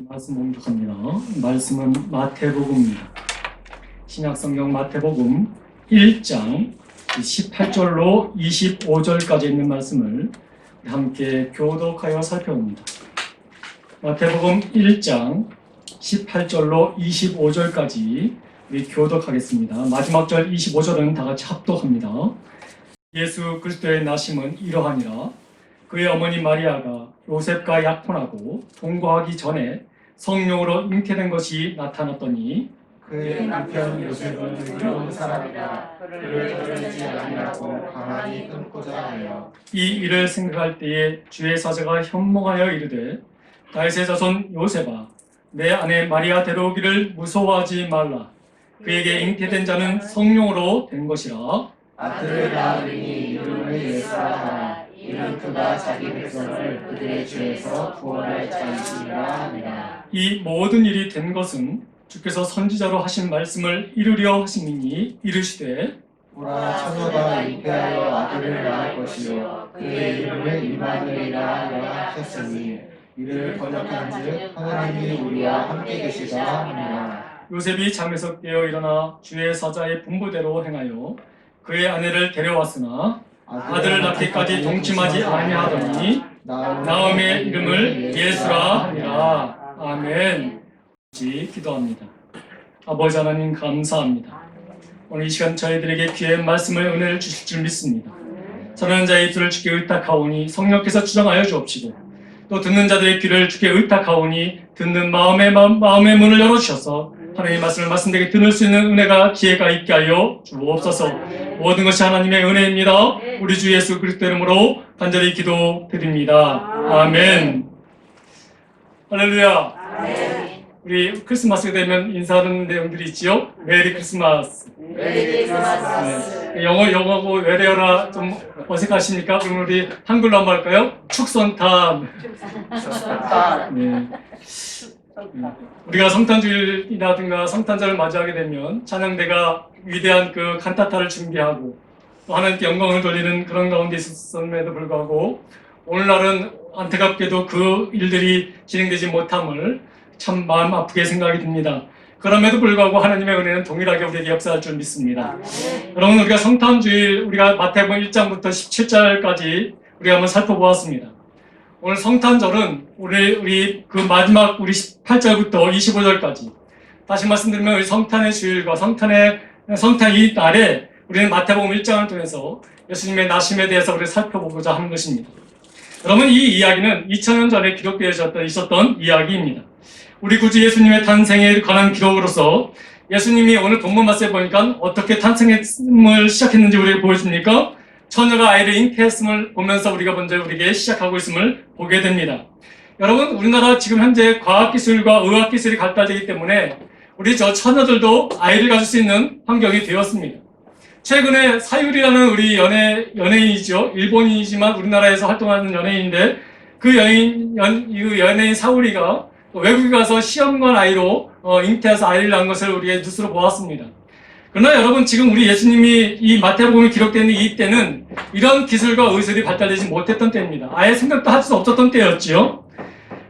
말씀 봉독합니다. 말씀은 마태복음입니다. 신약성경 마태복음 1장 18절로 25절까지 있는 말씀을 함께 교독하여 살펴봅니다. 마태복음 1장 18절로 25절까지 우리 교독하겠습니다. 마지막 절 25절은 다 같이 합독합니다. 예수 그리스도의 나심은 이러하니라. 그의 어머니 마리아가 요셉과 약혼하고 동거하기 전에 성령으로 잉태된 것이 나타났더니 그의 남편 요셉은 의로운 사람이라 그를 버리지 아니하고 가만히 끊고자 하여 이 일을 생각할 때에 주의 사자가 현몽하여 이르되 다윗의 자손 요셉아 내 아내 마리아 데려오기를 무서워하지 말라. 그에게 잉태된 자는 성령으로 된 것이라. 아들을 낳으리니 이름을 예수라 하라. 이는 그가 자기 백성을 그들의 죄에서 구원할 자이시니라 하니라. 이 모든 일이 된 것은 주께서 선지자로 하신 말씀을 이루려 하심이니 이르시되 보라 처녀가 잉태하여 아들을 낳을 것이요 그의 이름을 임마누엘이라 하려 하셨으니 이를 번역한즉 하나님이 우리와 함께 계시다 하니라. 요셉이 잠에서 깨어 일어나 주의 사자의 분부대로 행하여 그의 아내를 데려왔으나 아들을 낳기까지 동침하지 아니하더니 나음의 이름을 예수라 하니라. 아멘. 기도합니다. 아버지 하나님 감사합니다. 오늘 이 시간 저희들에게 귀한 말씀을 은혜를 주실 줄 믿습니다. 전하는 자의 귀를 주께 의탁하오니 성령께서 주장하여 주옵시고 또 듣는 자들의 귀를 주께 의탁하오니 듣는 마음의 문을 열어주셔서 하나님의 말씀을 말씀되게 들을 수 있는 은혜가 기회가 있게 하여 주옵소서. 모든 것이 하나님의 은혜입니다. 우리 주 예수 그리스도 이름으로 간절히 기도드립니다. 아멘. 할렐루야. 아멘. 우리 크리스마스가 되면 인사하는 내용들이 있지요. 메리 크리스마스. 메리 크리스마스. 네. 영어하고 외래어라 좀 어색하십니까? 그럼 우리 한글로 한번 할까요? 축성탄. 네. 우리가 성탄주일이라든가 성탄절을 맞이하게 되면 찬양대가 위대한 그 칸타타를 준비하고 또 하나님께 영광을 돌리는 그런 가운데 있었음에도 불구하고 오늘날은 안타깝게도 그 일들이 진행되지 못함을 참 마음 아프게 생각이 듭니다. 그럼에도 불구하고 하나님의 은혜는 동일하게 우리에게 역사할 줄 믿습니다. 여러분 우리가 성탄주일 우리가 마태복음 1장부터 17절까지 우리가 한번 살펴보았습니다. 오늘 성탄절은 우리 그 마지막 우리 18절부터 25절까지 다시 말씀드리면 우리 성탄의 주일과 성탄 이 날에 우리는 마태복음 1장을 통해서 예수님의 나심에 대해서 우리 살펴보고자 하는 것입니다. 여러분 이 이야기는 2000년 전에 기록되어 있었던 이야기입니다. 우리 구주 예수님의 탄생에 관한 기록으로서 예수님이 오늘 본문 말씀에 보니까 어떻게 탄생을 시작했는지 우리에게 보여줍니까? 처녀가 아이를 잉태했음을 보면서 우리가 먼저 우리에게 시작하고 있음을 보게 됩니다. 여러분 우리나라 지금 현재 과학기술과 의학기술이 발달되기 때문에 우리 저 처녀들도 아이를 가질 수 있는 환경이 되었습니다. 최근에 사유리라는 우리 연예인이죠. 일본인이지만 우리나라에서 활동하는 연예인인데 그 연예인 사유리가 외국에 가서 시험관 아이로 잉태해서 아이를 낳은 것을 우리가 뉴스로 보았습니다. 그러나 여러분 지금 우리 예수님이 이 마태복음이 기록되는 이때는 이런 기술과 의술이 발달되지 못했던 때입니다. 아예 생각도 할 수 없었던 때였지요.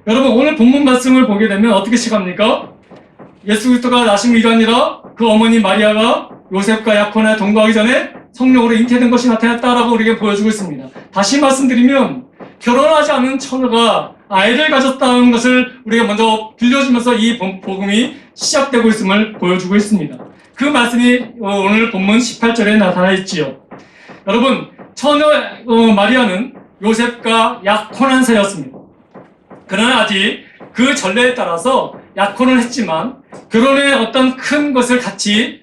여러분 오늘 본문 말씀을 보게 되면 어떻게 시작합니까? 예수 그리스도가 나심이 이러하니라 그 어머니 마리아가 요셉과 약혼에 동거하기 전에 성령으로 잉태된 것이 나타났다라고 우리에게 보여주고 있습니다. 다시 말씀드리면 결혼하지 않은 처녀가 아이를 가졌다는 것을 우리가 먼저 들려주면서 이 복음이 시작되고 있음을 보여주고 있습니다. 그 말씀이 오늘 본문 18절에 나타나 있지요. 여러분 처녀 마리아는 요셉과 약혼한 사이였습니다. 그러나 아직 그 전례에 따라서 약혼을 했지만 결혼의 어떤 큰 것을 같이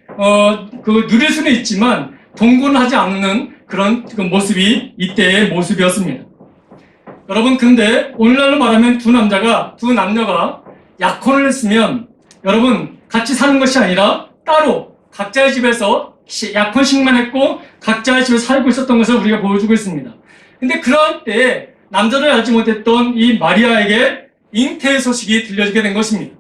누릴 수는 있지만 동거는 하지 않는 그런 모습이 이때의 모습이었습니다. 여러분 근데 오늘날로 말하면 두 남녀가 약혼을 했으면 여러분 같이 사는 것이 아니라 따로 각자의 집에서 약혼식만 했고 각자의 집에 살고 있었던 것을 우리가 보여주고 있습니다. 근데 그럴 때 남자를 알지 못했던 이 마리아에게 잉태의 소식이 들려지게 된 것입니다.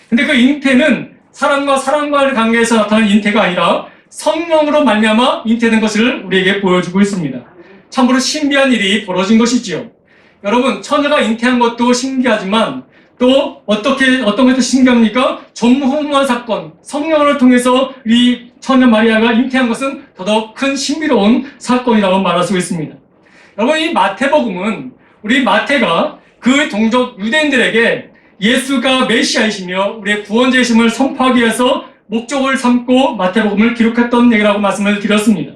근데 그 잉태는 사람과의 관계에서 나타난 잉태가 아니라 성령으로 말미암아 잉태된 것을 우리에게 보여주고 있습니다. 참으로 신비한 일이 벌어진 것이지요. 여러분 처녀가 잉태한 것도 신기하지만 또 어떤 것도 신기합니까? 전무후무한 사건, 성령을 통해서 이 처녀 마리아가 잉태한 것은 더더욱 큰 신비로운 사건이라고 말할 수 있습니다. 여러분, 이 마태복음은 우리 마태가 그 동족 유대인들에게 예수가 메시아이시며 우리의 구원자이심을 선포하기 위해서 목적을 삼고 마태복음을 기록했던 얘기라고 말씀을 드렸습니다.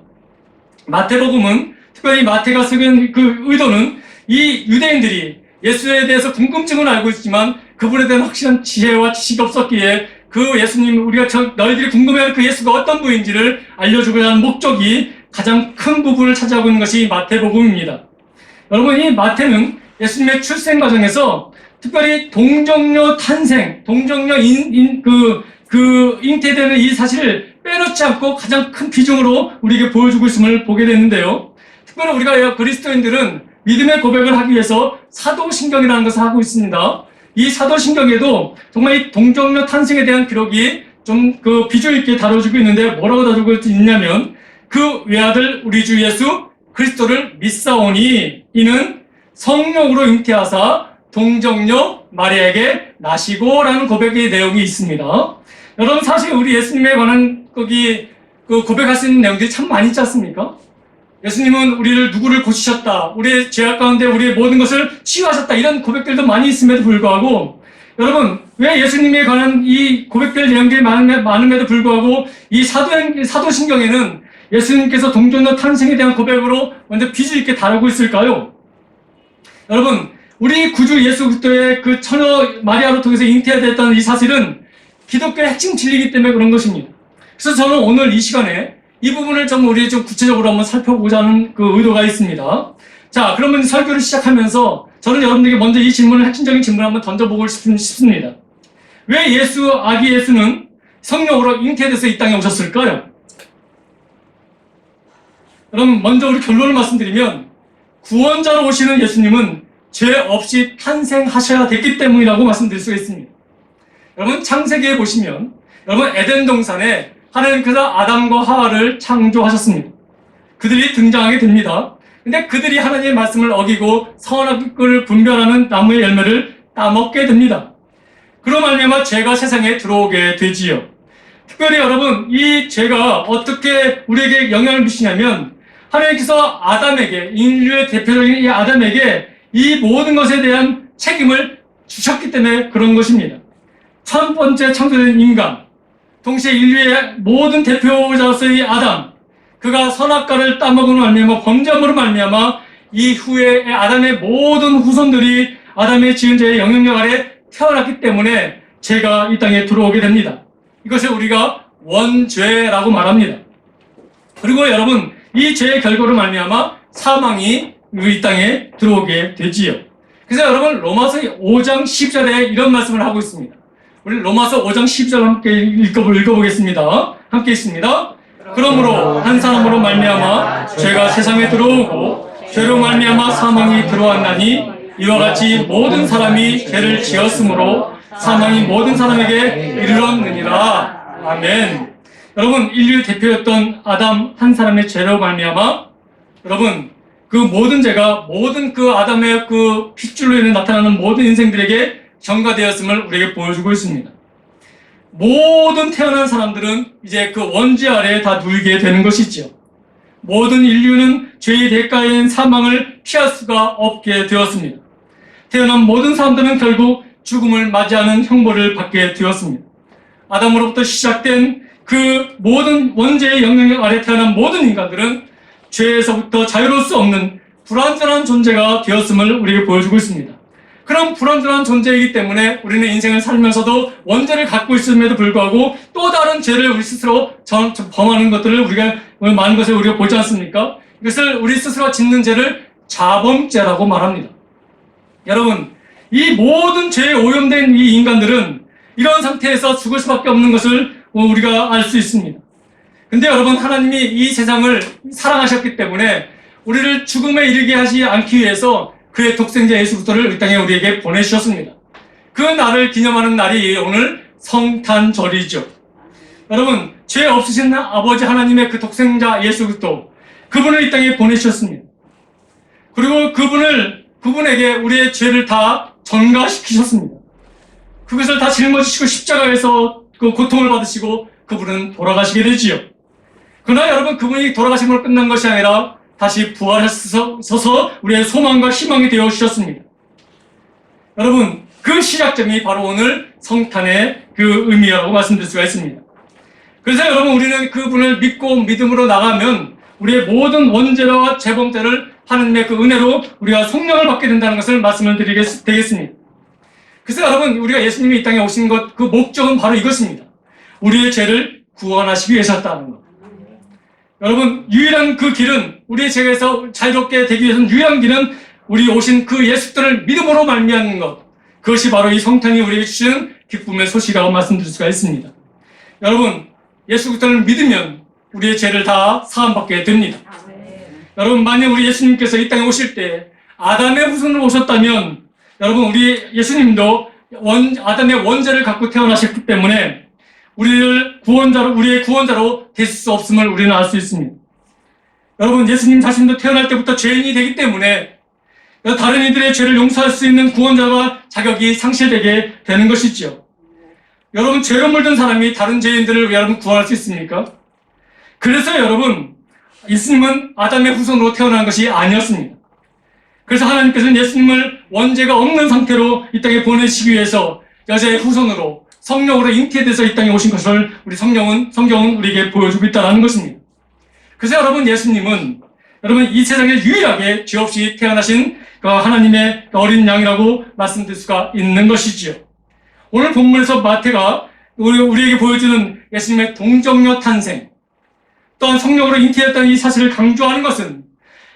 마태복음은 특별히 마태가 쓰는 그 의도는 이 유대인들이 예수에 대해서 궁금증은 알고 있지만 그분에 대한 확실한 지혜와 지식이 없었기에 그 예수님, 우리가 너희들이 궁금해하는 그 예수가 어떤 분인지를 알려주고자 하는 목적이 가장 큰 부분을 차지하고 있는 것이 마태복음입니다. 여러분, 이 마태는 예수님의 출생 과정에서 특별히 동정녀 탄생, 동정녀 잉태되는 이 사실을 빼놓지 않고 가장 큰 비중으로 우리에게 보여주고 있음을 보게 되는데요. 특별히 우리가 그리스도인들은 믿음의 고백을 하기 위해서 사도신경이라는 것을 하고 있습니다. 이 사도신경에도 정말 이 동정녀 탄생에 대한 기록이 좀 비중 있게 다뤄지고 있는데 뭐라고 다루고 있냐면 그 외아들 우리 주 예수 그리스도를 믿사오니 이는 성령으로 잉태하사 동정녀 마리아에게 나시고라는 고백의 내용이 있습니다. 여러분, 사실 우리 예수님에 관한 고백할 수 있는 내용들이 참 많이 있지 않습니까? 예수님은 우리를 누구를 고치셨다, 우리의 죄악 가운데 우리의 모든 것을 치유하셨다, 이런 고백들도 많이 있음에도 불구하고 여러분, 왜 예수님에 관한 이 고백될 내용들이 많음에도 불구하고 이 사도신경에는 예수님께서 동정녀 탄생에 대한 고백으로 먼저 비중 있게 다루고 있을까요? 여러분, 우리 구주 예수 그리스도의 그 처녀 마리아로 통해서 잉태됐다는 이 사실은 기독교의 핵심 진리이기 때문에 그런 것입니다. 그래서 저는 오늘 이 시간에 이 부분을 우리 좀 구체적으로 한번 살펴보고자 하는 그 의도가 있습니다. 자, 그러면 설교를 시작하면서 저는 여러분들에게 먼저 이 질문을, 핵심적인 질문을 한번 던져보고 싶습니다. 왜 아기 예수는 성령으로 잉태돼서 이 땅에 오셨을까요? 여러분, 먼저 우리 결론을 말씀드리면 구원자로 오시는 예수님은 죄 없이 탄생하셔야 됐기 때문이라고 말씀드릴 수가 있습니다. 여러분, 창세기에 보시면 여러분 에덴 동산에 하나님께서 아담과 하와를 창조하셨습니다. 그들이 등장하게 됩니다. 근데 그들이 하나님의 말씀을 어기고 선악을 분별하는 나무의 열매를 따먹게 됩니다. 그로 말미암아 죄가 세상에 들어오게 되지요. 특별히 여러분, 이 죄가 어떻게 우리에게 영향을 미치냐면 하나님께서 아담에게, 인류의 대표적인 이 아담에게 이 모든 것에 대한 책임을 주셨기 때문에 그런 것입니다. 첫 번째 창조된 인간, 동시에 인류의 모든 대표자로서의 아담, 그가 선악과를 따먹음으로 말미암아 범죄함으로 말미암아 이후에 아담의 모든 후손들이 아담의 지은 죄의 영향력 아래 태어났기 때문에 죄가 이 땅에 들어오게 됩니다. 이것을 우리가 원죄라고 말합니다. 그리고 여러분, 이 죄의 결과로 말미암아 사망이 이 땅에 들어오게 되지요. 그래서 여러분, 로마서 5장 10절에 이런 말씀을 하고 있습니다. 우리 로마서 5장 10절 함께 읽어보겠습니다. 함께 있습니다. 그러므로 한 사람으로 말미암아 죄가 세상에 들어오고 죄로 말미암아 사망이 들어왔나니 이와 같이 모든 사람이 죄를 지었으므로 사망이 모든 사람에게 이르렀느니라. 아멘. 여러분, 인류의 대표였던 아담 한 사람의 죄로 말미암아 여러분, 그 모든 죄가 모든 그 아담의 그 핏줄로 인해 나타나는 모든 인생들에게 전가되었음을 우리에게 보여주고 있습니다. 모든 태어난 사람들은 이제 그 원죄 아래에 다 누이게 되는 것이죠. 모든 인류는 죄의 대가인 사망을 피할 수가 없게 되었습니다. 태어난 모든 사람들은 결국 죽음을 맞이하는 형벌을 받게 되었습니다. 아담으로부터 시작된 그 모든 원죄의 영향력 아래 태어난 모든 인간들은 죄에서부터 자유로울 수 없는 불완전한 존재가 되었음을 우리에게 보여주고 있습니다. 그런 불완전한 존재이기 때문에 우리는 인생을 살면서도 원죄를 갖고 있음에도 불구하고 또 다른 죄를 우리 스스로 범하는 것들을 우리가 많은 것을 우리가 보지 않습니까? 이것을 우리 스스로 짓는 죄를 자범죄라고 말합니다. 여러분, 이 모든 죄에 오염된 이 인간들은 이런 상태에서 죽을 수밖에 없는 것을 우리가 알 수 있습니다. 근데 여러분, 하나님이 이 세상을 사랑하셨기 때문에 우리를 죽음에 이르게 하지 않기 위해서 그의 독생자 예수 그리스도를 이 땅에 우리에게 보내주셨습니다. 그 날을 기념하는 날이 오늘 성탄절이죠. 여러분, 죄 없으신 아버지 하나님의 그 독생자 예수 그리스도, 그분을 이 땅에 보내주셨습니다. 그리고 그분에게 우리의 죄를 다 전가시키셨습니다. 그것을 다 짊어지시고 십자가에서 그 고통을 받으시고 그분은 돌아가시게 되지요. 그러나 여러분, 그분이 돌아가심으로 끝난 것이 아니라 다시 부활하셔서 우리의 소망과 희망이 되어 주셨습니다. 여러분, 그 시작점이 바로 오늘 성탄의 그 의미라고 말씀드릴 수가 있습니다. 그래서 여러분, 우리는 그분을 믿고 믿음으로 나가면 우리의 모든 원죄와 재범죄를 하나님의 그 은혜로 우리가 속량을 받게 된다는 것을 말씀을 드리겠습니다. 그래서 여러분, 우리가 예수님이 이 땅에 오신 것, 그 목적은 바로 이것입니다. 우리의 죄를 구원하시기 위해서였다는 것. 여러분, 유일한 그 길은, 우리의 죄에서 자유롭게 되기 위해서는 유일한 길은 우리 오신 그 예수님을 믿음으로 말미암는 것. 그것이 바로 이 성탄이 우리에게 주시는 기쁨의 소식이라고 말씀드릴 수가 있습니다. 여러분, 예수 그리스도를 믿으면 우리의 죄를 다 사함받게 됩니다. 여러분, 만약 우리 예수님께서 이 땅에 오실 때 아담의 후손으로 오셨다면, 여러분, 우리 예수님도 아담의 원죄를 갖고 태어나셨기 때문에 우리의 구원자로 되실 수 없음을 우리는 알 수 있습니다. 여러분, 예수님 자신도 태어날 때부터 죄인이 되기 때문에 다른 이들의 죄를 용서할 수 있는 구원자가 자격이 상실되게 되는 것이지요. 여러분, 죄로 물든 사람이 다른 죄인들을 여러분 구원할 수 있습니까? 그래서 여러분, 예수님은 아담의 후손으로 태어난 것이 아니었습니다. 그래서 하나님께서는 예수님을 원죄가 없는 상태로 이 땅에 보내시기 위해서 여자의 후손으로 성령으로 잉태돼서 이 땅에 오신 것을 우리 성경은 우리에게 보여주고 있다는 것입니다. 그래서 여러분, 예수님은 여러분 이 세상에 유일하게 죄 없이 태어나신 그 하나님의 어린 양이라고 말씀드릴 수가 있는 것이지요. 오늘 본문에서 마태가 우리에게 보여주는 예수님의 동정녀 탄생, 또한 성령으로 잉태했다는 이 사실을 강조하는 것은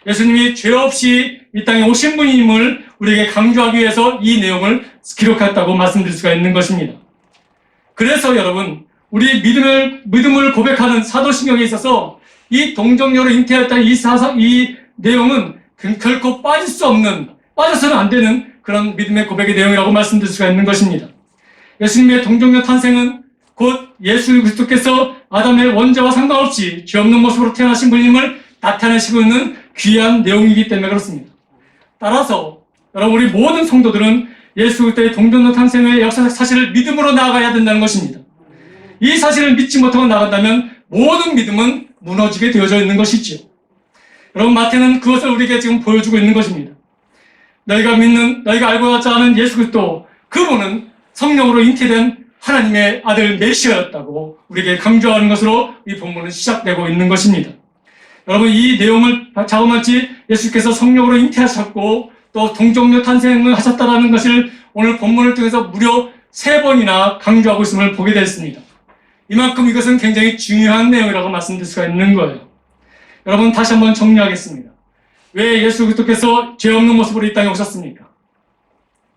예수님이 죄 없이 이 땅에 오신 분임을 우리에게 강조하기 위해서 이 내용을 기록했다고 말씀드릴 수가 있는 것입니다. 그래서 여러분, 우리 믿음을 고백하는 사도신경에 있어서 이 동정녀로 잉태했다는 이 내용은 결코 빠져서는 안 되는 그런 믿음의 고백의 내용이라고 말씀드릴 수가 있는 것입니다. 예수님의 동정녀 탄생은 곧 예수 그리스도께서 아담의 원죄와 상관없이 죄 없는 모습으로 태어나신 분임을 나타내시고 있는 귀한 내용이기 때문에 그렇습니다. 따라서 여러분, 우리 모든 성도들은 예수 그리스도의 동정녀 탄생의 역사적 사실을 믿음으로 나아가야 된다는 것입니다. 이 사실을 믿지 못하고 나간다면 모든 믿음은 무너지게 되어져 있는 것이지요. 여러분, 마태는 그것을 우리에게 지금 보여주고 있는 것입니다. 너희가 알고 하지 않은 예수 그리스도, 그분은 성령으로 잉태된 하나님의 아들 메시아였다고 우리에게 강조하는 것으로 이 본문은 시작되고 있는 것입니다. 여러분, 이 내용을 자음할지 예수께서 성령으로 잉태하셨고 또 동정녀 탄생을 하셨다는 것을 오늘 본문을 통해서 무려 3번이나 강조하고 있음을 보게 됐습니다. 이만큼 이것은 굉장히 중요한 내용이라고 말씀드릴 수가 있는 거예요. 여러분, 다시 한번 정리하겠습니다. 왜 예수 그리스도께서 죄 없는 모습으로 이 땅에 오셨습니까?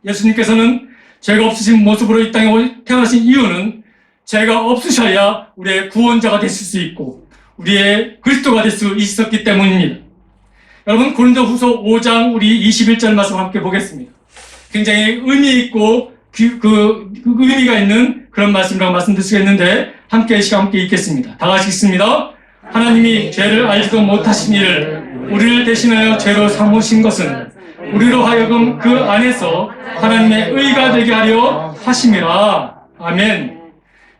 예수님께서는 죄가 없으신 모습으로 이 땅에 태어나신 이유는 죄가 없으셔야 우리의 구원자가 되실 수 있고 우리의 그리스도가 될 수 있었기 때문입니다. 여러분, 고린도후서 5장 우리 21절 말씀 함께 보겠습니다. 굉장히 의미 있고 의미가 있는 그런 말씀이라고 말씀드릴 수가 있는데 함께 읽겠습니다. 다 같이 읽습니다. 하나님이 죄를 알지도 못하신 이를 우리를 대신하여 죄로 삼으신 것은 우리로 하여금 그 안에서 하나님의 의가 되게 하려 하심이라. 아멘.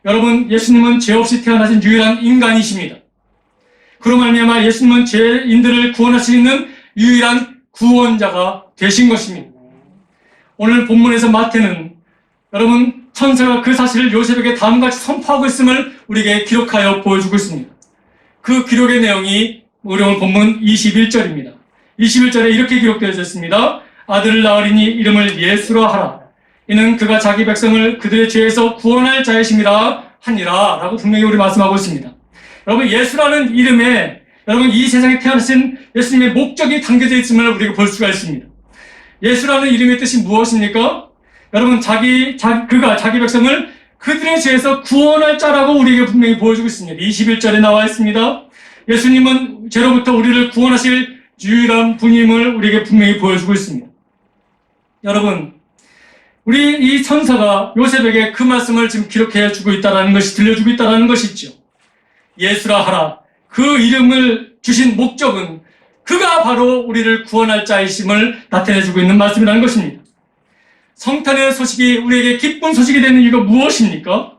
여러분, 예수님은 죄 없이 태어나신 유일한 인간이십니다. 그로 말미암아 예수님은 죄인들을 구원할 수 있는 유일한 구원자가 되신 것입니다. 오늘 본문에서 마태는 여러분, 천사가 그 사실을 요셉에게 다음같이 선포하고 있음을 우리에게 기록하여 보여주고 있습니다. 그 기록의 내용이 우리 오늘 본문 21절입니다. 21절에 이렇게 기록되어 있습니다. 아들을 낳으리니 이름을 예수라 하라. 이는 그가 자기 백성을 그들의 죄에서 구원할 자이심이라 하니라. 라고 분명히 우리 말씀하고 있습니다. 여러분, 예수라는 이름에 여러분 이 세상에 태어나신 예수님의 목적이 담겨져 있음을 우리가 볼 수가 있습니다. 예수라는 이름의 뜻이 무엇입니까? 여러분, 그가 자기 백성을 그들의 죄에서 구원할 자라고 우리에게 분명히 보여주고 있습니다. 21절에 나와 있습니다. 예수님은 죄로부터 우리를 구원하실 유일한 분임을 우리에게 분명히 보여주고 있습니다. 여러분, 우리 이 천사가 요셉에게 그 말씀을 지금 기록해 주고 있다는 것이, 들려주고 있다는 것이죠. 예수라 하라. 그 이름을 주신 목적은 그가 바로 우리를 구원할 자이심을 나타내주고 있는 말씀이라는 것입니다. 성탄의 소식이 우리에게 기쁜 소식이 되는 이유가 무엇입니까?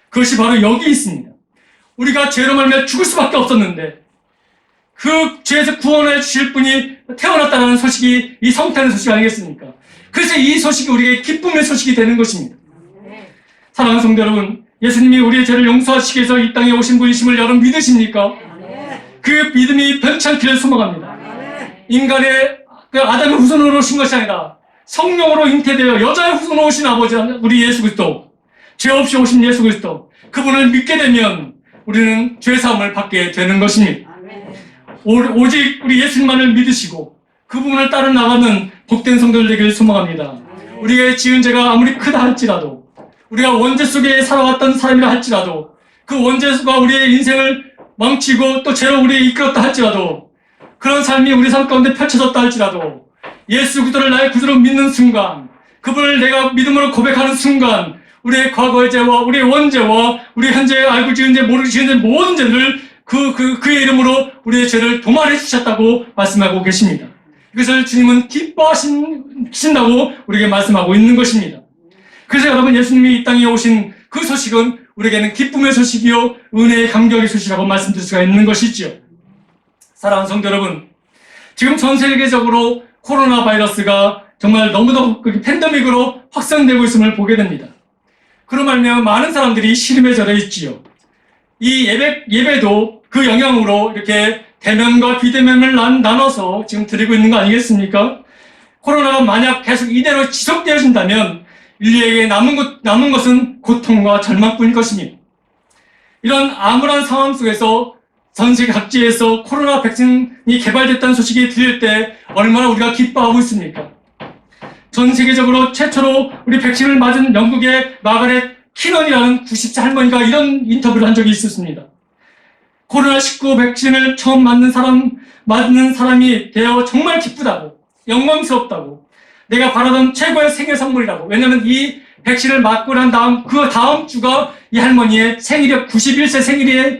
그것이 바로 여기 있습니다. 우리가 죄로 말미암아 죽을 수밖에 없었는데 그 죄에서 구원해 주실 분이 태어났다는 소식이 이 성탄의 소식 아니겠습니까? 그래서 이 소식이 우리에게 기쁨의 소식이 되는 것입니다. 사랑하는 성도 여러분, 예수님이 우리의 죄를 용서하시기 위해서 이 땅에 오신 분이심을 여러분 믿으십니까? 그 믿음이 변치 않기를 소망합니다. 인간의 그 아담의 후손으로 오신 것이 아니라 성령으로 잉태되어 여자의 후손으로 오신 아버지 우리 예수 그리스도, 죄 없이 오신 예수 그리스도, 그분을 믿게 되면 우리는 죄사함을 받게 되는 것입니다. 오직 우리 예수님만을 믿으시고 그 부분을 따라 나가는 복된 성도들 되기를 소망합니다. 우리의 지은 죄가 아무리 크다 할지라도, 우리가 원죄 속에 살아왔던 사람이라 할지라도, 그 원죄가 우리의 인생을 망치고 또 죄로 우리를 이끌었다 할지라도, 그런 삶이 우리 삶 가운데 펼쳐졌다 할지라도, 예수 그리스도를 나의 구주로 믿는 순간, 그분을 내가 믿음으로 고백하는 순간, 우리의 과거의 죄와 우리의 원죄와 우리 현재 알고 지은 죄, 모르고 지은 죄 모든 죄를 그의 이름으로 우리의 죄를 도말해 주셨다고 말씀하고 계십니다. 이것을 주님은 기뻐하신다고 우리에게 말씀하고 있는 것입니다. 그래서 여러분, 예수님이 이 땅에 오신 그 소식은 우리에게는 기쁨의 소식이요 은혜의 감격의 소식이라고 말씀드릴 수가 있는 것이지요. 사랑하는 성도 여러분, 지금 전 세계적으로 코로나 바이러스가 정말 너무도 팬데믹으로 확산되고 있음을 보게 됩니다. 그로 말미암아 많은 사람들이 시름에 절해 있지요. 이 예배도 그 영향으로 이렇게 대면과 비대면을 나눠서 지금 드리고 있는 거 아니겠습니까? 코로나가 만약 계속 이대로 지속되어진다면 인류에게 남은 것은 고통과 절망뿐일 것입니다. 이런 암울한 상황 속에서 전 세계 각지에서 코로나 백신이 개발됐다는 소식이 들릴 때 얼마나 우리가 기뻐하고 있습니까? 전 세계적으로 최초로 우리 백신을 맞은 영국의 마가렛 키넌이라는 90세 할머니가 이런 인터뷰를 한 적이 있었습니다. 코로나19 백신을 처음 맞는 사람이 되어 정말 기쁘다고, 영광스럽다고, 내가 바라던 최고의 생일 선물이라고. 왜냐하면 이 백신을 맞고 난 그 다음 주가 이 할머니의 91세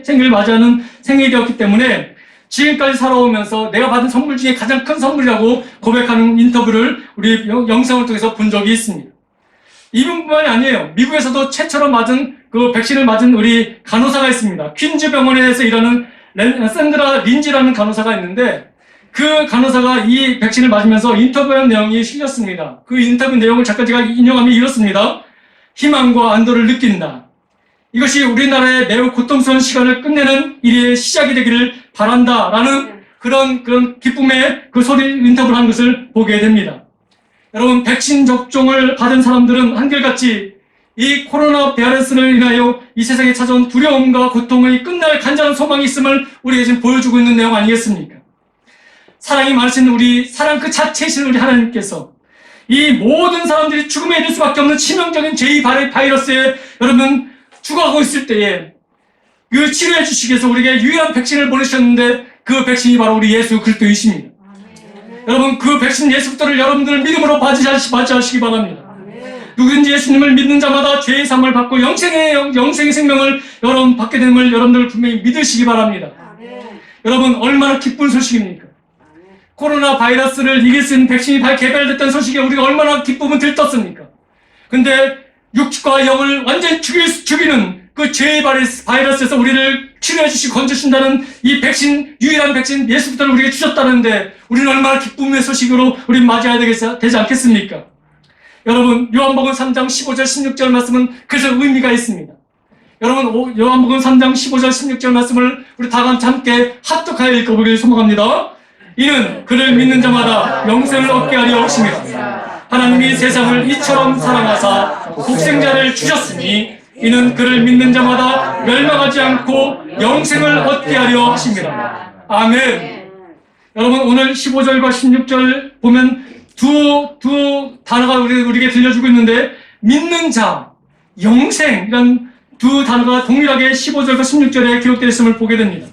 생일을 맞이하는 생일이었기 때문에 지금까지 살아오면서 내가 받은 선물 중에 가장 큰 선물이라고 고백하는 인터뷰를 우리 영상을 통해서 본 적이 있습니다. 이분뿐만이 아니에요. 미국에서도 최초로 그 백신을 맞은 우리 간호사가 있습니다. 퀸즈 병원에서 일하는 샌드라 린지라는 간호사가 있는데, 그 간호사가 이 백신을 맞으면서 인터뷰한 내용이 실렸습니다. 그 인터뷰 내용을 잠깐 제가 인용하면 이렇습니다. 희망과 안도를 느낀다. 이것이 우리나라의 매우 고통스러운 시간을 끝내는 일의 시작이 되기를 바란다. 라는 그런 기쁨의 그 인터뷰를 한 것을 보게 됩니다. 여러분, 백신 접종을 받은 사람들은 한결같이 이 코로나 바이러스를 인하여 이 세상에 찾아온 두려움과 고통의 끝날 간절한 소망이 있음을 우리에게 지금 보여주고 있는 내용 아니겠습니까? 사랑이 많으신 사랑 그 자체이신 우리 하나님께서 이 모든 사람들이 죽음에 이를 수밖에 없는 치명적인 제2바이러스에 여러분 죽어가고 있을 때에 그 치료해 주시기 위해서 우리에게 유일한 백신을 보내주셨는데, 그 백신이 바로 우리 예수 그리스도이십니다. 여러분, 그 백신 예수 그리스도를 여러분들 믿음으로 맞이하시기 바랍니다. 누구든지 예수님을 믿는 자마다 죄의 사함을 받고 영생의 생명을 여러분 받게 됨을 여러분들 분명히 믿으시기 바랍니다. 여러분, 얼마나 기쁜 소식입니까? 코로나 바이러스를 이길 수 있는 백신이 개발됐다는 소식에 우리가 얼마나 기쁨을 들떴습니까? 근데 육과 영을 완전히 죽이는 그 죄의 바이러스에서 우리를 치료해 주시고 건져주신다는 이 백신, 유일한 백신 예수 그리스도를 우리에게 주셨다는데 우리는 얼마나 기쁨의 소식으로 우리 맞이해야 되지 않겠습니까? 여러분, 요한복음 3장 15절 16절 말씀은 그래서 의미가 있습니다. 여러분, 요한복음 3장 15절 16절 말씀을 우리 다 같이 함께 합독하여 읽어보기를 소망합니다. 이는 그를 믿는 자마다 영생을 얻게 하려 하심이라. 하나님이 세상을 이처럼 사랑하사 독생자를 주셨으니 이는 그를 믿는 자마다 멸망하지 않고 영생을 얻게 하려 하심이라. 아멘. 여러분, 오늘 15절과 16절 보면 두 단어가 우리에게 들려주고 있는데, 믿는 자, 영생, 이런 두 단어가 동일하게 15절과 16절에 기록되어 있음을 보게 됩니다.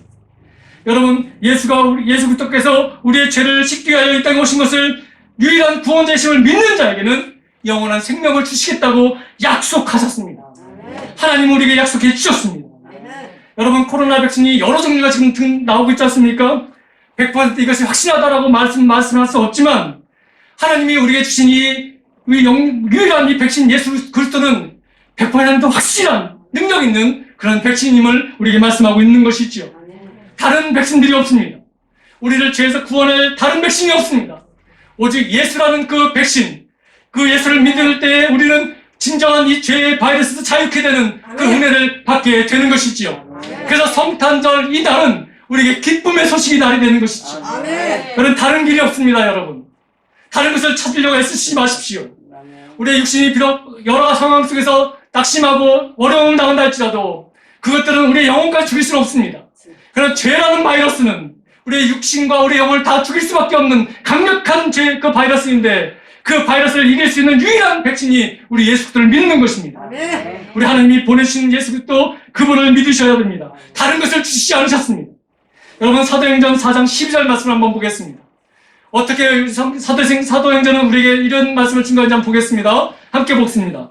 여러분, 예수 그리스도께서 우리의 죄를 씻기 위하여 이 땅에 오신 것을 유일한 구원자이심을 믿는 자에게는 영원한 생명을 주시겠다고 약속하셨습니다. 하나님은 우리에게 약속해 주셨습니다. 여러분, 코로나 백신이 여러 종류가 지금 나오고 있지 않습니까? 100% 이것이 확실하다라고 말씀할 수 없지만 하나님이 우리에게 주신 이 유일한 이 백신 예수 그리스도는 100% 확실한 능력 있는 그런 백신임을 우리에게 말씀하고 있는 것이지요. 다른 백신들이 없습니다. 우리를 죄에서 구원할 다른 백신이 없습니다. 오직 예수라는 그 백신, 그 예수를 믿을 때에 우리는 진정한 이 죄의 바이러스에서 자유케 되는 그 은혜를 받게 되는 것이지요. 그래서 성탄절 이날은 우리에게 기쁨의 소식이 날이 되는 것이죠. 그런 다른 길이 없습니다, 여러분. 다른 것을 찾으려고 애쓰지 마십시오. 우리의 육신이 비록 여러 상황 속에서 낙심하고 어려움을 당한다 할지라도 그것들은 우리의 영혼까지 죽일 수는 없습니다. 그런 죄라는 바이러스는 우리의 육신과 우리의 영혼을 다 죽일 수밖에 없는 강력한 그 바이러스인데 그 바이러스를 이길 수 있는 유일한 백신이 우리 예수 그리스도를 믿는 것입니다. 우리 하나님이 보내신 예수 그리스도 그분을 믿으셔야 됩니다. 다른 것을 주시지 않으셨습니다. 여러분 사도행전 4장 12절 말씀을 한번 보겠습니다. 어떻게 사도행전은 우리에게 이런 말씀을 증거하는지 한번 보겠습니다. 함께 보겠습니다.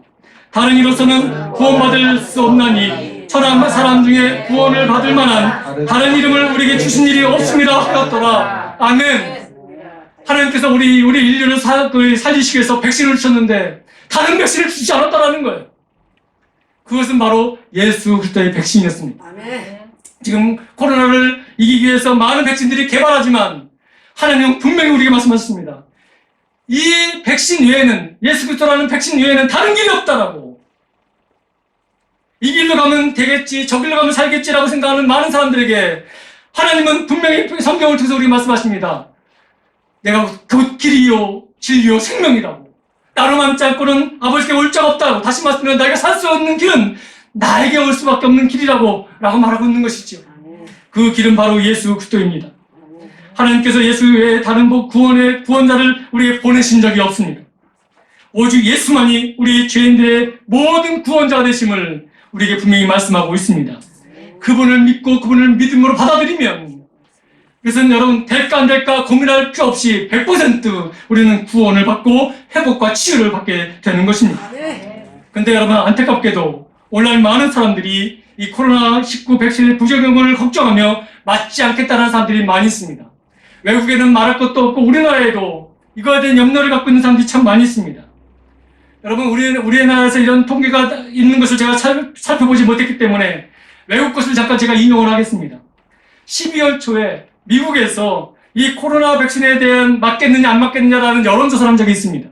다른 이로서는 구원받을 수 없나니 천한 사람 중에 구원을 받을 만한 다른 이름을 우리에게 주신 일이 없습니다 하였더라. 아멘. 하나님께서 우리 인류를 살리시기 위해서 백신을 주셨는데 다른 백신을 주지 않았다라는 거예요. 그것은 바로 예수 그리스도의 백신이었습니다. 지금 코로나를 이기기 위해서 많은 백신들이 개발하지만 하나님은 분명히 우리에게 말씀하셨습니다. 이 백신 외에는, 예수 그리스도라는 백신 외에는 다른 길이 없다라고. 이 길로 가면 되겠지, 저 길로 가면 살겠지라고 생각하는 많은 사람들에게 하나님은 분명히 성경을 통해서 우리에게 말씀하십니다. 내가 그 길이요 진리요 생명이라고. 나로 만지 않고는 아버지께 올 자가 없다고. 다시 말씀드리면 너희가 살 수 없는 길은 나에게 올 수밖에 없는 길이라고 라고 말하고 있는 것이죠. 그 길은 바로 예수 그리스도입니다. 하나님께서 예수 외에 다른 구원자를 우리에게 보내신 적이 없습니다. 오직 예수만이 우리 죄인들의 모든 구원자가 되심을 우리에게 분명히 말씀하고 있습니다. 그분을 믿고 그분을 믿음으로 받아들이면 그것은 여러분 될까 안 될까 고민할 필요 없이 100% 우리는 구원을 받고 회복과 치유를 받게 되는 것입니다. 근데 여러분 안타깝게도 온라인 많은 사람들이 이 코로나19 백신의 부작용을 걱정하며 맞지 않겠다는 사람들이 많이 있습니다. 외국에는 말할 것도 없고 우리나라에도 이거에 대한 염려를 갖고 있는 사람들이 참 많이 있습니다. 여러분 우리나라에서 이런 통계가 있는 것을 제가 살펴보지 못했기 때문에 외국 것을 잠깐 제가 인용을 하겠습니다. 12월 초에 미국에서 이 코로나 백신에 대한 맞겠느냐 안 맞겠느냐라는 여론조사를 한 적이 있습니다.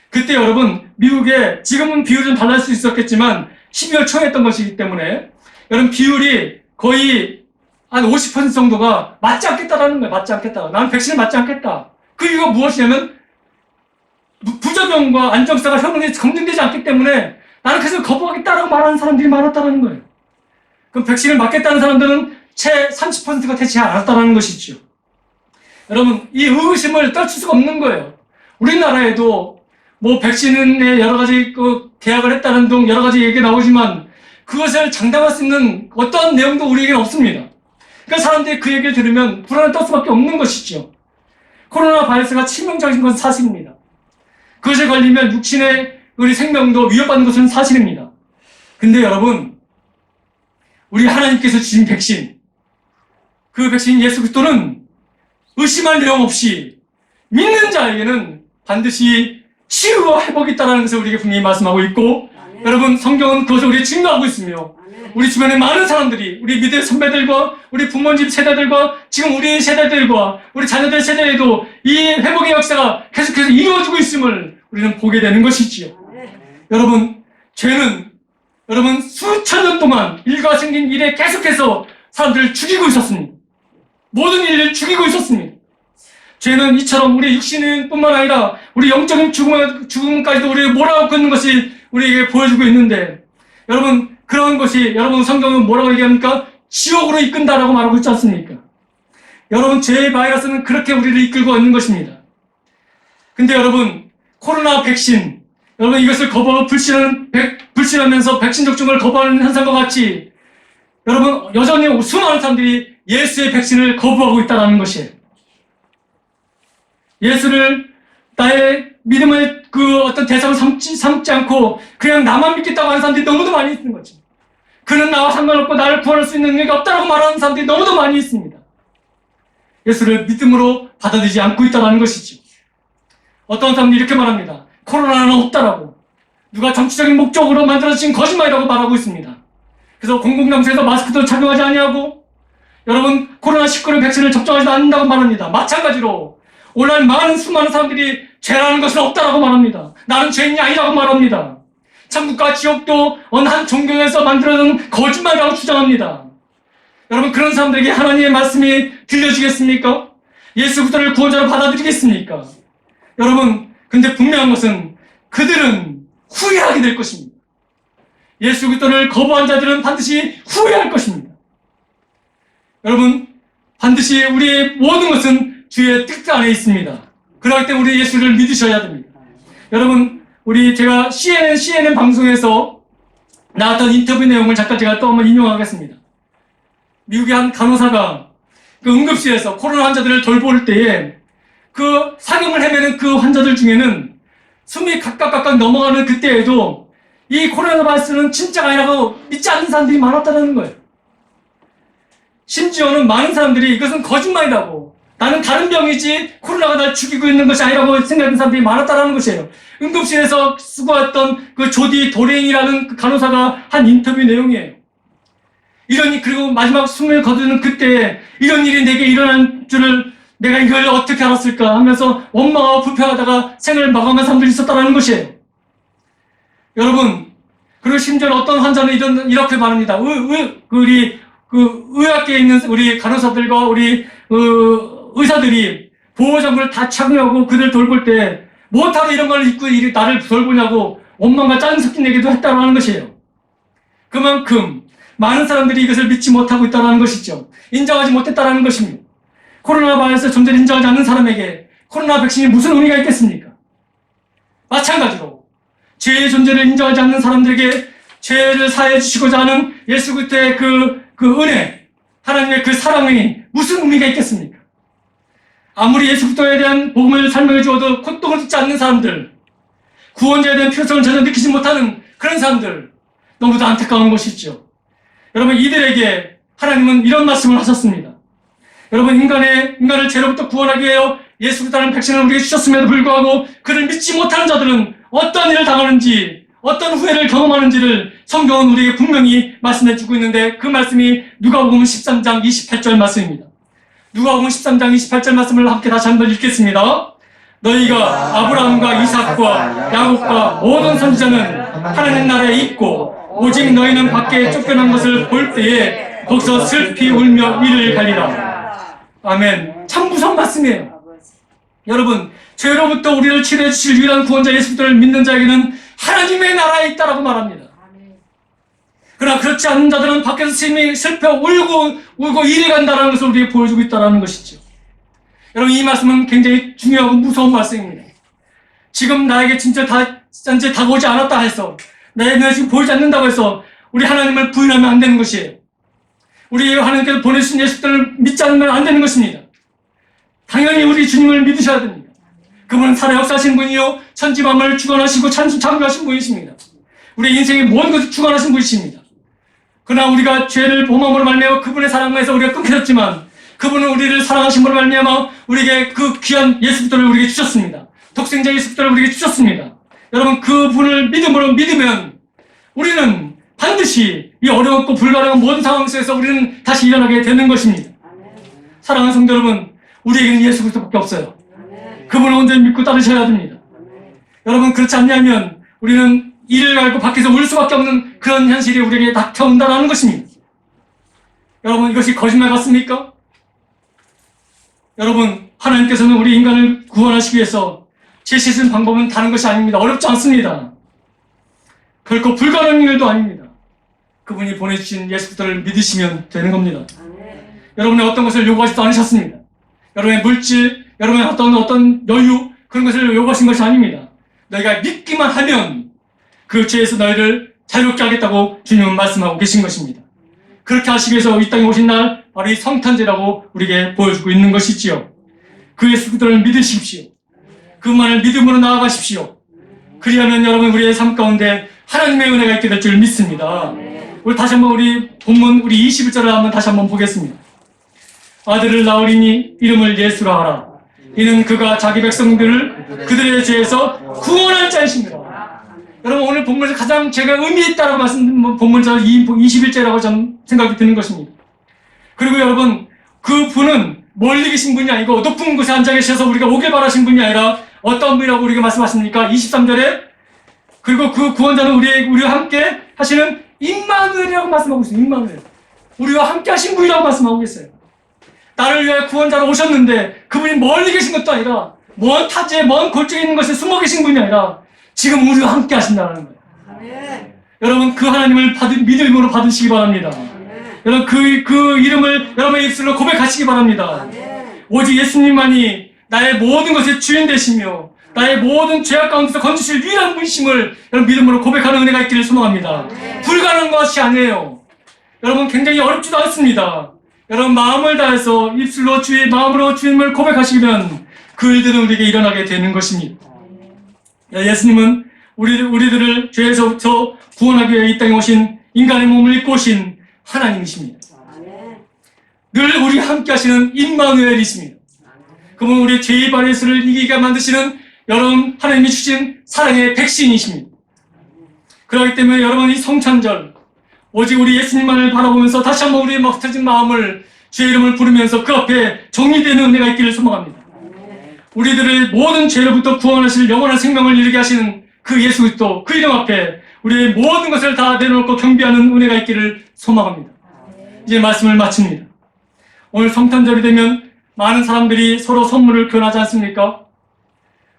그때 여러분 미국에 지금은 비율이 좀 달라질 수 있었겠지만 12월 초에 했던 것이기 때문에 여러분 비율이 거의 한 50% 정도가 맞지 않겠다라는 거예요. 맞지 않겠다. 나는 백신을 맞지 않겠다. 그 이유가 무엇이냐면 부작용과 안정성가 검증되지 않기 때문에 나는 계속 거부하겠다라고 말하는 사람들이 많았다는 거예요. 그럼 백신을 맞겠다는 사람들은 채 30%가 되지 않았다는 것이죠. 여러분 이 의구심을 떨칠 수가 없는 거예요. 우리나라에도 뭐 백신에 여러 가지 계약을 했다는 등 여러 가지 얘기가 나오지만 그것을 장담할 수 있는 어떠한 내용도 우리에게는 없습니다. 그러니까 사람들이 그 얘기를 들으면 불안을 떨 수밖에 없는 것이죠. 코로나 바이러스가 치명적인 것은 사실입니다. 그것에 걸리면 육신의 우리 생명도 위협받는 것은 사실입니다. 근데 여러분 우리 하나님께서 주신 백신 그 백신 예수 그리스도는 의심할 내용 없이 믿는 자에게는 반드시 치유와 회복이 있다는 것을 우리에게 분명히 말씀하고 있고 여러분 성경은 그것을 우리에게 증거하고 있으며 우리 주변에 많은 사람들이 우리 믿을 선배들과 우리 부모님 세대들과 지금 우리 세대들과 우리 자녀들 세대에도 이 회복의 역사가 계속해서 이루어지고 있음을 우리는 보게 되는 것이지요. 여러분 죄는 여러분 수천 년 동안 일가 생긴 일에 계속해서 사람들을 죽이고 있었습니다. 모든 일을 죽이고 있었습니다. 죄는 이처럼 우리 육신뿐만 아니라 우리 영적인 죽음까지도 우리를 몰아가고 있는 것이 우리에게 보여주고 있는데 여러분 그런 것이 여러분 성경은 뭐라고 얘기합니까? 지옥으로 이끈다라고 말하고 있지 않습니까? 여러분 죄의 바이러스는 그렇게 우리를 이끌고 있는 것입니다. 근데 여러분 코로나 백신 여러분 이것을 불신하면서 백신 접종을 거부하는 현상과 같이 여러분 여전히 수많은 사람들이 예수의 백신을 거부하고 있다는 것이에요. 예수를 나의 믿음의 그 어떤 대상을 삼지 않고 그냥 나만 믿겠다고 하는 사람들이 너무도 많이 있는 거지. 그는 나와 상관없고 나를 구원할 수 있는 능력이 없다고 말하는 사람들이 너무도 많이 있습니다. 예수를 믿음으로 받아들이지 않고 있다는 것이죠. 어떤 사람들이 이렇게 말합니다. 코로나는 없다라고 누가 정치적인 목적으로 만들어진 거짓말이라고 말하고 있습니다. 그래서 공공장소에서 마스크도 착용하지 아니하고 여러분 코로나19의 백신을 접종하지 않는다고 말합니다. 마찬가지로 온라인 수많은 사람들이 죄라는 것은 없다라고 말합니다. 나는 죄인이 아니라고 말합니다. 천국과 지옥도 어느 한 종교에서 만들어진 거짓말이라고 주장합니다. 여러분 그런 사람들에게 하나님의 말씀이 들려지겠습니까? 예수 그리스도를 구원자로 받아들이겠습니까? 여러분 근데 분명한 것은 그들은 후회하게 될 것입니다. 예수 그리스도를 거부한 자들은 반드시 후회할 것입니다. 여러분 반드시 우리의 모든 것은 주의 뜻 안에 있습니다. 그렇기 때문에 우리 예수를 믿으셔야 됩니다. 여러분 제가 CNN 방송에서 나왔던 인터뷰 내용을 잠깐 제가 또 한번 인용하겠습니다. 미국의 한 간호사가 그 응급실에서 코로나 환자들을 돌볼 때에 그 사경을 헤매는 그 환자들 중에는 숨이 각각 넘어가는 그때에도 이 코로나 바이러스는 진짜가 아니라고 믿지 않는 사람들이 많았다는 거예요. 심지어는 많은 사람들이 이것은 거짓말이라고 나는 다른 병이지 코로나가 날 죽이고 있는 것이 아니라고 생각하는 사람들이 많았다는 것이에요. 응급실에서 수고했던 그 조디 도레인이라는 그 간호사가 한 인터뷰 내용이에요. 그리고 마지막 숨을 거두는 그때에 이런 일이 내게 일어난 줄을 내가 이걸 어떻게 알았을까 하면서 원망하고 불평하다가 생을 마감한 사람들이 있었다는 것이에요. 여러분, 그리고 심지어 어떤 환자는 이렇게 말합니다. 우리 의학계에 있는 우리 간호사들과 우리 의사들이 보호장구를 다 착용하고 그들 돌볼 때 못하러 이런 걸 입고 나를 돌보냐고 원망과 짜증 섞인 얘기도 했다고 하는 것이에요. 그만큼 많은 사람들이 이것을 믿지 못하고 있다는 것이죠. 인정하지 못했다는 것입니다. 코로나 바이러스 존재를 인정하지 않는 사람에게 코로나 백신이 무슨 의미가 있겠습니까? 마찬가지로 죄의 존재를 인정하지 않는 사람들에게 죄를 사해 주시고자 하는 예수 그리스도의 그 은혜, 하나님의 그 사랑이 무슨 의미가 있겠습니까? 아무리 예수 그리스도에 대한 복음을 설명해 주어도 콧등을 듣지 않는 사람들, 구원자에 대한 필요성을 전혀 느끼지 못하는 그런 사람들, 너무도 안타까운 것이죠. 여러분, 이들에게 하나님은 이런 말씀을 하셨습니다. 여러분, 인간을 죄로부터 구원하기 위하여 예수 그리스도라는 백신을 우리에게 주셨음에도 불구하고 그를 믿지 못하는 자들은 어떤 일을 당하는지, 어떤 후회를 경험하는지를 성경은 우리에게 분명히 말씀해주고 있는데 그 말씀이 누가복음 13장 28절 말씀입니다. 누가복음 13장 28절 말씀을 함께 다시 한번 읽겠습니다. 너희가 아브라함과 이삭과 야곱과 모든 선지자는 하나님 나라에 있고 오직 너희는 밖에 쫓겨난 것을 볼 때에 거기서 슬피 울며 이를 갈리라. 아멘. 참 무서운 말씀이에요. 여러분, 죄로부터 우리를 치료해 주실 유일한 구원자 예수 그리스도를 믿는 자에게는 하나님의 나라에 있다라고 말합니다. 그러나 그렇지 않는 자들은 밖에서 슬퍼 울고 이래 간다는 것을 우리에게 보여주고 있다는 것이죠. 여러분, 이 말씀은 굉장히 중요하고 무서운 말씀입니다. 지금 나에게 진짜 다가오지 않았다 해서 내 눈에 지금 보이지 않는다고 해서 우리 하나님을 부인하면 안 되는 것이에요. 우리 하나님께서 보내주신 예수 그리스도를 믿지 않으면 안 되는 것입니다. 당연히 우리 주님을 믿으셔야 됩니다. 그분은 살아 역사하신 분이요 천지만물을 주관하시고 창조하신 분이십니다. 우리 인생의 모든 것을 주관하신 분이십니다. 그러나 우리가 죄를 범함으로 말미암아 그분의 사랑에서 우리가 끊겨졌지만 그분은 우리를 사랑하심으로 말미암아 우리에게 그 귀한 예수 그리스도를 우리에게 주셨습니다. 독생자 예수 그리스도를 우리에게 주셨습니다. 여러분, 그분을 믿으면 우리는 반드시 이 어려웠고 불가능한 모든 상황 속에서 우리는 다시 일어나게 되는 것입니다. 사랑하는 성도 여러분, 우리에게는 예수 그리스도밖에 없어요. 그분을 온전히 믿고 따르셔야 됩니다. 여러분, 그렇지 않냐면 우리는 이를 갈고 밖에서 울 수밖에 없는 그런 현실이 우리에게 닥쳐온다는 것입니다. 여러분, 이것이 거짓말 같습니까? 여러분, 하나님께서는 우리 인간을 구원하시기 위해서 제시하신 방법은 다른 것이 아닙니다. 어렵지 않습니다. 결코 불가능한 일도 아닙니다. 그분이 보내주신 예수 그리스도를 믿으시면 되는 겁니다. 여러분의 어떤 것을 요구하지도 않으셨습니다. 여러분의 물질, 여러분의 어떤 여유, 그런 것을 요구하신 것이 아닙니다. 너희가 믿기만 하면 그 죄에서 너희를 자유롭게 하겠다고 주님은 말씀하고 계신 것입니다. 그렇게 하시기 위해서 이 땅에 오신 날 바로 이 성탄제라고 우리에게 보여주고 있는 것이지요. 그 예수 그리스도를 믿으십시오. 그만을 믿음으로 나아가십시오. 그리하면 여러분, 우리의 삶 가운데 하나님의 은혜가 있게 될 줄 믿습니다. 우리 다시 한번 우리 본문 우리 21절을 한번 다시 한번 보겠습니다. 아들을 낳으리니 이름을 예수라 하라. 이는 그가 자기 백성들을 그들의 죄에서 구원할 자이십니다. 여러분, 오늘 본문에서 가장 제가 의미 있다라고 본문에서 21절이라고 좀 생각이 드는 것입니다. 그리고 여러분, 그 분은 멀리 계신 분이 아니고 높은 곳에 앉아 계셔서 우리가 오길 바라신 분이 아니라 어떤 분이라고 우리가 말씀하십니까? 23절에 그리고 그 구원자는 우리와 함께 하시는 임마누엘이라고 말씀하고 있어요. 임마누엘. 우리와 함께 하신 분이라고 말씀하고 있어요. 나를 위하여 구원자로 오셨는데 그분이 멀리 계신 것도 아니라 먼 타지에 먼 골짜기에 있는 것에 숨어 계신 분이 아니라 지금 우리와 함께 하신다는 거예요. 아멘. 여러분, 그 하나님을 믿음으로 받으시기 바랍니다. 여러분, 그 이름을 여러분의 입술로 고백하시기 바랍니다. 아멘. 오직 예수님만이 나의 모든 것의 주인 되시며 나의 모든 죄악 가운데서 건지실 유일한 분이심을 여러분 믿음으로 고백하는 은혜가 있기를 소망합니다. 불가능한 것이 아니에요. 여러분, 굉장히 어렵지도 않습니다. 여러분, 마음을 다해서 입술로 마음으로 주님을 고백하시면 그 일들은 우리에게 일어나게 되는 것입니다. 예수님은 우리들을 죄에서부터 구원하기 위해 이 땅에 오신 인간의 몸을 입고 오신 하나님이십니다. 늘 우리와 함께 하시는 임마누엘이십니다. 그분은 우리의 죄의 바리스를 이기게 만드시는 여러분 하나님이 주신 사랑의 백신이십니다. 그렇기 때문에 여러분, 이 성찬절 오직 우리 예수님만을 바라보면서 다시 한번 우리의 막혀진 마음을 주의 이름을 부르면서 그 앞에 정리되는 은혜가 있기를 소망합니다. 우리들의 모든 죄로부터 구원하실 영원한 생명을 이루게 하시는 그 예수 그리스도 그 이름 앞에 우리의 모든 것을 다 내놓고 경배하는 은혜가 있기를 소망합니다. 이제 말씀을 마칩니다. 오늘 성탄절이 되면 많은 사람들이 서로 선물을 교환하지 않습니까?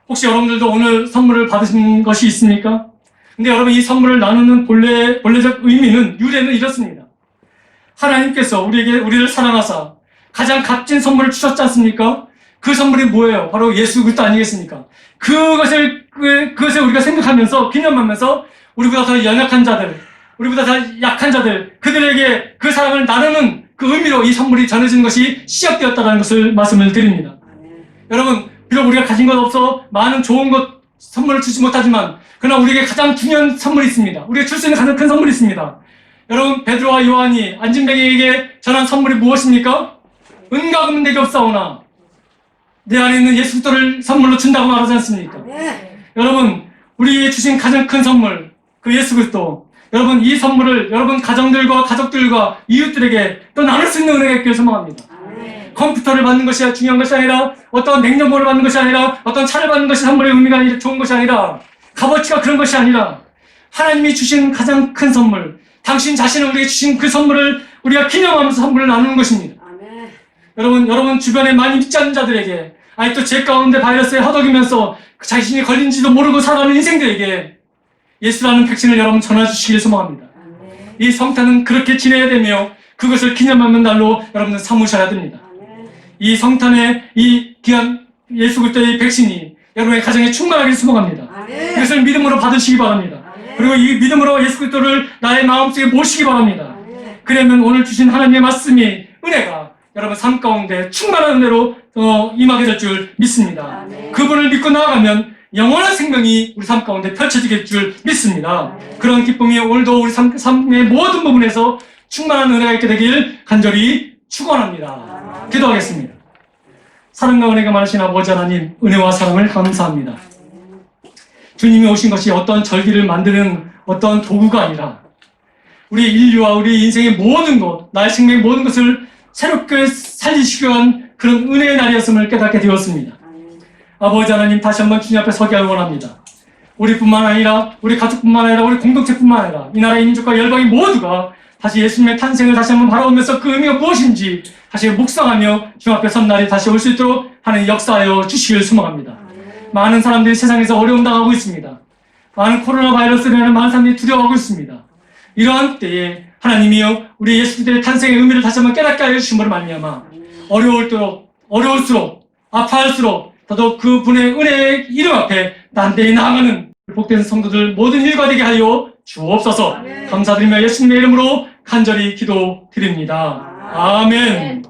혹시 여러분들도 오늘 선물을 받으신 것이 있습니까? 근데 여러분, 이 선물을 나누는 본래적 의미는, 유래는 이렇습니다. 하나님께서 우리를 사랑하사 가장 값진 선물을 주셨지 않습니까? 그 선물이 뭐예요? 바로 예수 그리스도 아니겠습니까? 그것을 우리가 생각하면서, 기념하면서 우리보다 더 연약한 자들, 우리보다 더 약한 자들, 그들에게 그 사랑을 나누는 그 의미로 이 선물이 전해진 것이 시작되었다는 것을 말씀을 드립니다. 여러분, 비록 우리가 가진 것 없어 많은 좋은 것 선물을 주지 못하지만 그러나 우리에게 가장 중요한 선물이 있습니다. 우리가 줄 수 있는 가장 큰 선물이 있습니다. 여러분, 베드로와 요한이 안진뱅이에게 전한 선물이 무엇입니까? 은과 금은 내게 없사오나 내 안에 있는 예수 그리스도를 선물로 준다고 말하지 않습니까? 여러분, 우리에게 주신 가장 큰 선물, 그 예수 그리스도. 여러분, 이 선물을 여러분 가정들과 가족들과 이웃들에게 또 나눌 수 있는 은혜가 있기를 소망합니다. 컴퓨터를 받는 것이 중요한 것이 아니라, 어떤 냉장고를 받는 것이 아니라, 어떤 차를 받는 것이 선물의 의미가 아니라, 좋은 것이 아니라, 값어치가 그런 것이 아니라, 하나님이 주신 가장 큰 선물, 당신 자신을 우리에게 주신 그 선물을 우리가 기념하면서 선물을 나누는 것입니다. 여러분 주변에 많이 믿지 않는 자들에게, 아직도 죄 가운데 바이러스에 허덕이면서 자신이 걸린지도 모르고 살아가는 인생들에게 예수라는 백신을 여러분 전해주시길 소망합니다. 이 성탄은 그렇게 지내야 되며 그것을 기념하는 날로 여러분들 삼으셔야 됩니다. 이 성탄의 이 귀한 예수 그리스도의 백신이 여러분의 가정에 충만하길 소망합니다. 이것을 믿음으로 받으시기 바랍니다. 그리고 이 믿음으로 예수 그리스도를 나의 마음속에 모시기 바랍니다. 그러면 오늘 주신 하나님의 말씀이, 은혜가 여러분 삶 가운데 충만한 은혜로 임하게 될 줄 믿습니다. 그분을 믿고 나아가면 영원한 생명이 우리 삶 가운데 펼쳐지게 될 줄 믿습니다. 그런 기쁨이 오늘도 우리 삶의 모든 부분에서 충만한 은혜가 있게 되길 간절히 축원합니다. 기도하겠습니다. 사랑과 은혜가 많으신 아버지 하나님, 은혜와 사랑을 감사합니다. 주님이 오신 것이 어떤 절기를 만드는 어떤 도구가 아니라 우리 인류와 우리 인생의 모든 것, 나의 생명의 모든 것을 새롭게 살리시기 위한 그런 은혜의 날이었음을 깨닫게 되었습니다. 아버지 하나님, 다시 한번 주님 앞에 서기 원합니다. 우리뿐만 아니라, 우리 가족뿐만 아니라, 우리 공동체뿐만 아니라 이 나라의 민족과 열방의 모두가 다시 예수님의 탄생을 다시 한번 바라보면서 그 의미가 무엇인지 다시 묵상하며 주님 앞에 선 날이 다시 올 수 있도록 하는 역사하여 주시길 소망합니다. 많은 사람들이 세상에서 어려움 당하고 있습니다. 많은 코로나 바이러스로 인해 많은 사람들이 두려워하고 있습니다. 이러한 때에 하나님이여, 우리 예수 그리스도의 탄생의 의미를 다시 한번 깨닫게 하여 주심으로 말미암아 어려울수록 아파할수록 더더욱 그 분의 은혜의 이름 앞에 단대히 나아가는 복된 성도들 모든 일과 되게 하여 주옵소서. 감사드리며 예수님의 이름으로 간절히 기도드립니다. 아멘.